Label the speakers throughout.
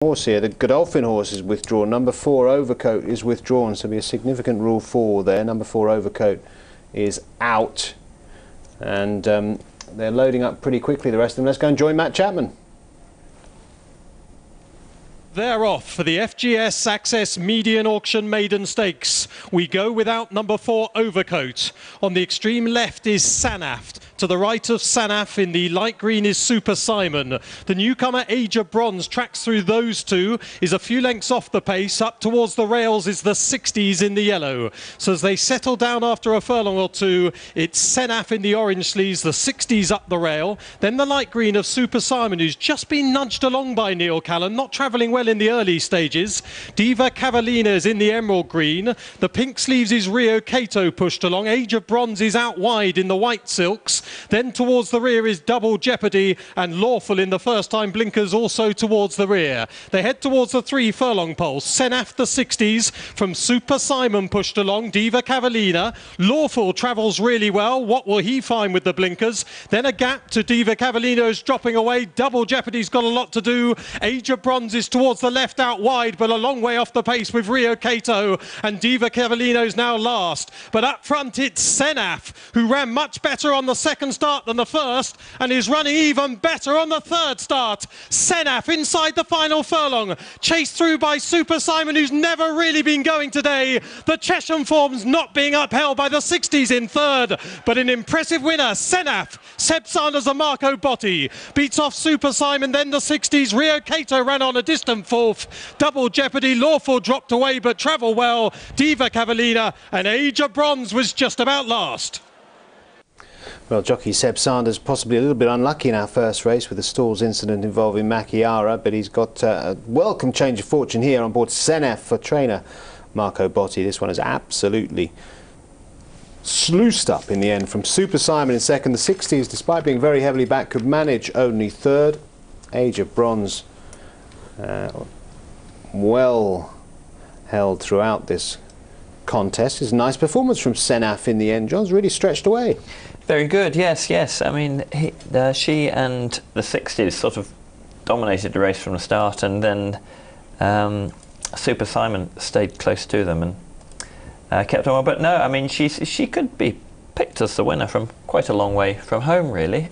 Speaker 1: Horse here, the Godolphin horse is withdrawn. Number 4 Overcoat is withdrawn, so it'll be a significant rule 4 there. Number 4 Overcoat is out, and they're loading up pretty quickly, the rest of them. Let's go and join Matt Chapman.
Speaker 2: They're off for the FGS Access Median Auction Maiden Stakes. We go without number 4 Overcoat. On the extreme left is Senafee. To the right of Senafee in the light green is Super Simon. The newcomer Age of Bronze tracks through those two, is a few lengths off the pace. Up towards the rails is the 60s in the yellow. So as they settle down after a furlong or two, it's Senafee in the orange sleeves, the 60s up the rail. Then the light green of Super Simon, who's just been nudged along by Neil Callan, not travelling well in the early stages. Diva Cavallina is in the emerald green. The pink sleeves is Rio Cato pushed along. Age of Bronze is out wide in the white silks. Then towards the rear is Double Jeopardy, and Lawful in the first time blinkers also towards the rear. They head towards the 3 furlong pole. Senafee the 60s from Super Simon pushed along. Diva Cavallina. Lawful travels really well. What will he find with the blinkers? Then a gap to Diva Cavallina is dropping away. Double Jeopardy's got a lot to do. Age of Bronze is towards the left out wide, but a long way off the pace with Rio Cato, and Diva Cavallino's now last. But up front it's Senafee, who ran much better on the second start than the first, and is running even better on the third start. Senafee inside the final furlong, chased through by Super Simon, who's never really been going today. The Chesham form's not being upheld by the 60s in third, but an impressive winner, Senafee. Seb Sanders and Marco Botti beats off Super Simon, then the 60s. Rio Cato ran on a distant fourth. Double Jeopardy, Lawful dropped away but travelled well. Diva Cavallina and Age of Bronze was just about last.
Speaker 1: Well, jockey Seb Sanders possibly a little bit unlucky in our first race with the stalls incident involving Macchiara, but he's got a welcome change of fortune here on board Senafee for trainer Marco Botti. This one is absolutely sluiced up in the end from Super Simon in second. The 60s, despite being very heavily back, could manage only third. Age of Bronze well held throughout this contest. It's a nice performance from Senafee in the end. John's really stretched away.
Speaker 3: Very good, yes. I mean, she and the 60s sort of dominated the race from the start, and then Super Simon stayed close to them and kept on. But no, I mean, she could be picked as the winner from quite a long way from home, really.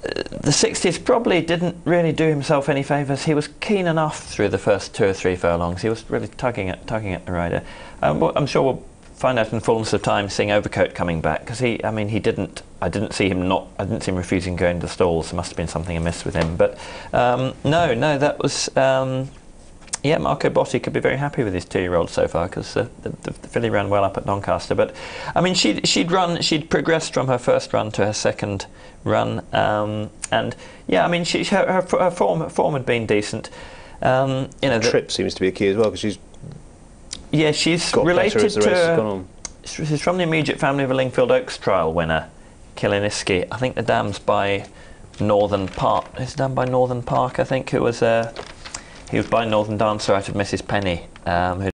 Speaker 3: The 60s probably didn't really do himself any favours. He was keen enough through the first 2 or 3 furlongs. He was really tugging at the rider. I'm sure we'll find out in the fullness of time, seeing Overcoat coming back, because I didn't see him refusing going to the stalls. There must have been something amiss with him. But no, that was yeah, Marco Botti could be very happy with his 2-year-old so far, because the filly ran well up at Doncaster. But I mean, she'd progressed from her first run to her second run, and yeah, I mean, her form had been decent. You know,
Speaker 1: the trip seems to be a key as well, because she's
Speaker 3: related to. She's from the immediate family of a Lingfield Oaks trial winner, Kiliniski. I think the dam's by Northern Park. It's done by Northern Park, I think, who was. He was by Northern Dancer out of Mrs. Penny, who